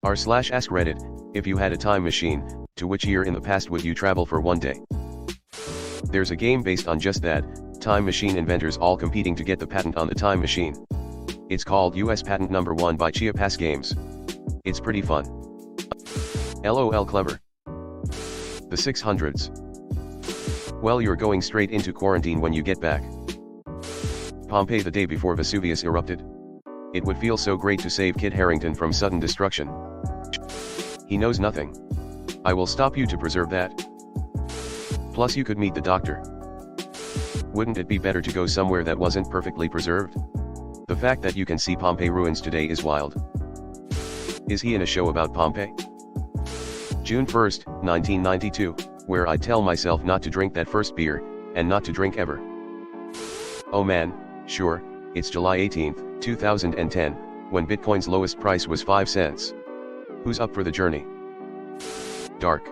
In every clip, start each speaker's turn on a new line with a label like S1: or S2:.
S1: r/AskReddit, if you had a time machine, to which year in the past would you travel for one day? There's a game based on just that, time machine inventors all competing to get the patent on the time machine. It's called US Patent Number 1 by Chiapas Games. It's pretty fun. LOL clever. The 600s. Well, you're going straight into quarantine when you get back. Pompeii the day before Vesuvius erupted. It would feel so great to save Kit Harington from sudden destruction. He knows nothing. I will stop you to preserve that. Plus you could meet the doctor. Wouldn't it be better to go somewhere that wasn't perfectly preserved? The fact that you can see Pompeii ruins today is wild. Is he in a show about Pompeii? June 1st, 1992, where I tell myself not to drink that first beer, and not to drink ever. Oh man, sure, it's July 18th, 2010, when Bitcoin's lowest price was 5 cents. Who's up for the journey? Dark.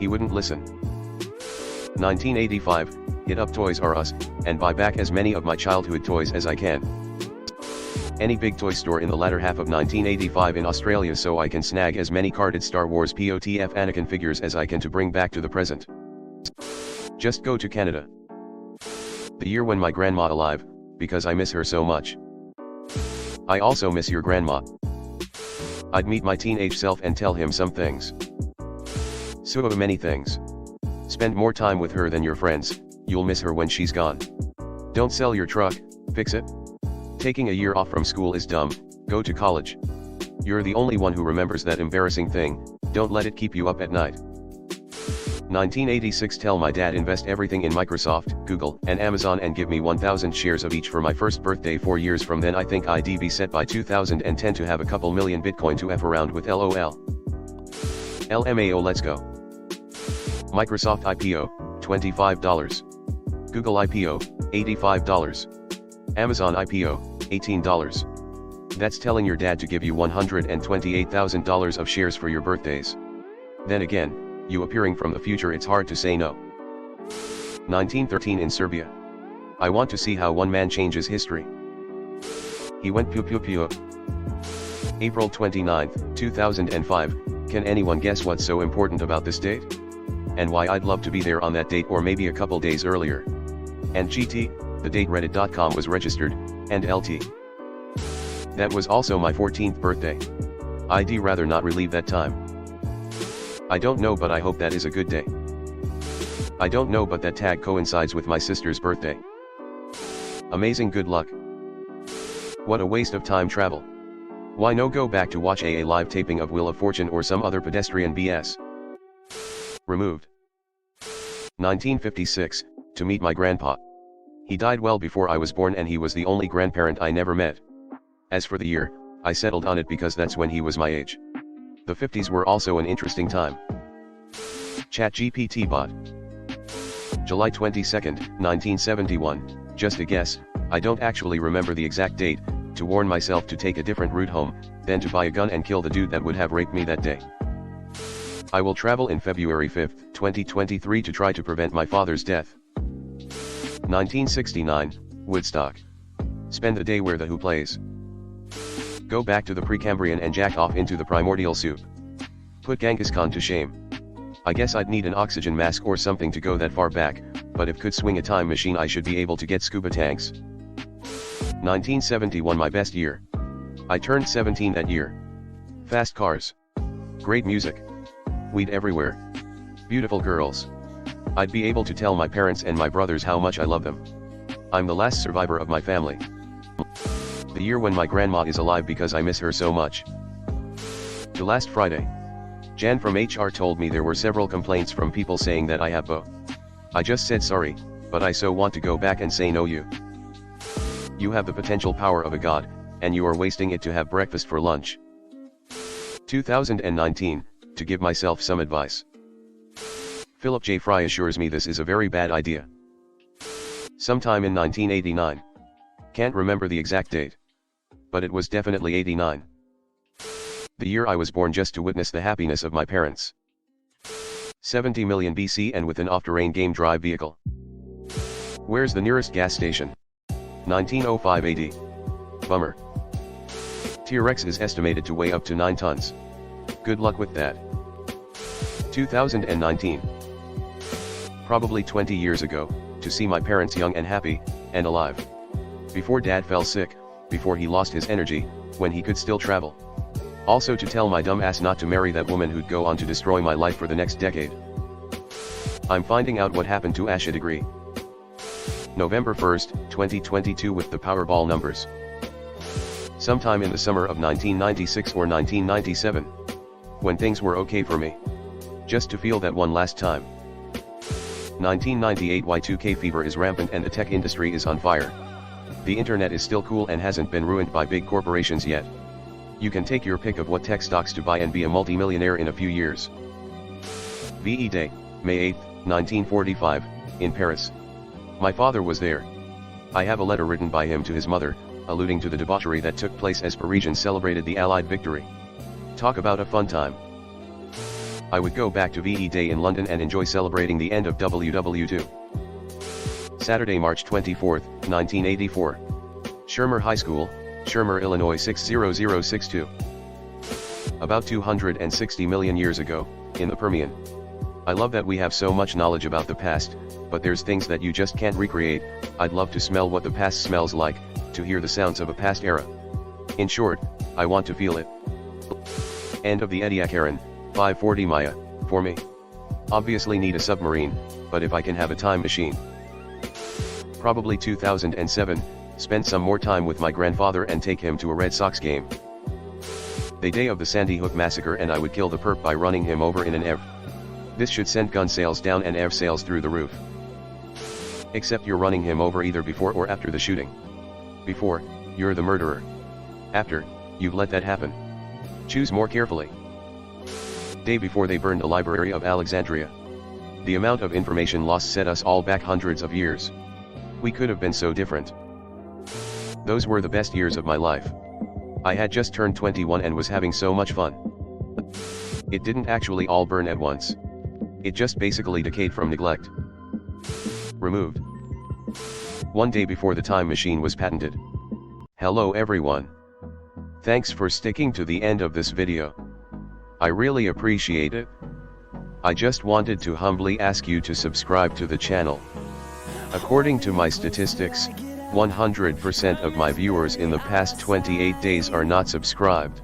S1: He wouldn't listen. 1985, hit up Toys R Us, and buy back as many of my childhood toys as I can. Any big toy store in the latter half of 1985 in Australia so I can snag as many carded Star Wars POTF Anakin figures as I can to bring back to the present. Just go to Canada. The year when my grandma alive, because I miss her so much. I also miss your grandma. I'd meet my teenage self and tell him some things. So many things. Spend more time with her than your friends, you'll miss her when she's gone. Don't sell your truck, fix it. Taking a year off from school is dumb, go to college. You're the only one who remembers that embarrassing thing, don't let it keep you up at night. 1986 Tell my dad invest everything in Microsoft, Google, and Amazon and give me 1,000 shares of each for my first birthday. 4 years from then I think I'd be set by 2010 to have a couple million Bitcoin to F around with LOL. LMAO let's go. Microsoft IPO, $25. Google IPO, $85. Amazon IPO, $18. That's telling your dad to give you $128,000 of shares for your birthdays. Then again, you appearing from the future, it's hard to say no. 1913 in Serbia. I want to see how one man changes history. He went pew pew pew. April 29, 2005, can anyone guess what's so important about this date? And why I'd love to be there on that date or maybe a couple days earlier. And GT, the date reddit.com was registered, and LT. That was also my 14th birthday. I'd rather not relive that time. I don't know, but I hope that is a good day. I don't know, but that tag coincides with my sister's birthday. Amazing, good luck. What a waste of time travel. Why no go back to watch a live taping of Wheel of Fortune or some other pedestrian BS. Removed. 1956, to meet my grandpa. He died well before I was born and he was the only grandparent I never met. As for the year, I settled on it because that's when he was my age. The 50s were also an interesting time. ChatGPT bot. July 22nd, 1971, just a guess, I don't actually remember the exact date, to warn myself to take a different route home, then to buy a gun and kill the dude that would have raped me that day. I will travel in February 5th, 2023 to try to prevent my father's death. 1969, Woodstock. Spend the day where the Who plays. Go back to the Precambrian and jack off into the primordial soup. Put Genghis Khan to shame. I guess I'd need an oxygen mask or something to go that far back, but if could swing a time machine I should be able to get scuba tanks. 1971 my best year. I turned 17 that year. Fast cars. Great music. Weed everywhere. Beautiful girls. I'd be able to tell my parents and my brothers how much I love them. I'm the last survivor of my family. The year when my grandma is alive because I miss her so much. To last Friday. Jan from HR told me there were several complaints from people saying that I have both. I just said sorry, but I so want to go back and say no you. You have the potential power of a god, and you are wasting it to have breakfast for lunch. 2019, to give myself some advice. Philip J. Fry assures me this is a very bad idea. Sometime in 1989. Can't remember the exact date. But it was definitely 89. The year I was born, just to witness the happiness of my parents. 70 million BC and with an off-terrain game drive vehicle. Where's the nearest gas station? 1905 AD. Bummer. T-Rex is estimated to weigh up to 9 tons. Good luck with that. 2019. Probably 20 years ago, to see my parents young and happy, and alive. Before dad fell sick, before he lost his energy, when he could still travel. Also to tell my dumb ass not to marry that woman who'd go on to destroy my life for the next decade. I'm finding out what happened to Ash a degree. November 1st, 2022 with the Powerball numbers. Sometime in the summer of 1996 or 1997. When things were okay for me. Just to feel that one last time. 1998 Y2K fever is rampant and the tech industry is on fire. The internet is still cool and hasn't been ruined by big corporations yet. You can take your pick of what tech stocks to buy and be a multimillionaire in a few years. VE Day, May 8, 1945, in Paris. My father was there. I have a letter written by him to his mother, alluding to the debauchery that took place as Parisians celebrated the Allied victory. Talk about a fun time. I would go back to VE Day in London and enjoy celebrating the end of WW2. Saturday, March 24, 1984. Shermer High School, Shermer, Illinois 60062. About 260 million years ago, in the Permian. I love that we have so much knowledge about the past, but there's things that you just can't recreate. I'd love to smell what the past smells like, to hear the sounds of a past era. In short, I want to feel it. End of the Ediac Aaron, 540 Maya, for me. Obviously need a submarine, but if I can have a time machine. Probably 2007, spend some more time with my grandfather and take him to a Red Sox game. The day of the Sandy Hook massacre, and I would kill the perp by running him over in an EV. This should send gun sales down and EV sales through the roof. Except you're running him over either before or after the shooting. Before, you're the murderer. After, you've let that happen. Choose more carefully. Day before they burned the Library of Alexandria. The amount of information lost set us all back hundreds of years. We could have been so different. Those were the best years of my life. I had just turned 21 and was having so much fun. It didn't actually all burn at once. It just basically decayed from neglect. Removed. One day before the time machine was patented. Hello everyone. Thanks for sticking to the end of this video. I really appreciate it. I just wanted to humbly ask you to subscribe to the channel. According to my statistics, 100% of my viewers in the past 28 days are not subscribed.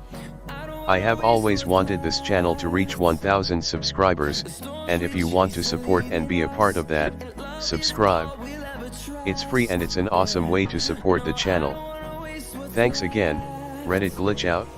S1: I have always wanted this channel to reach 1000 subscribers, and if you want to support and be a part of that, subscribe. It's free and it's an awesome way to support the channel. Thanks again, Reddit glitch out.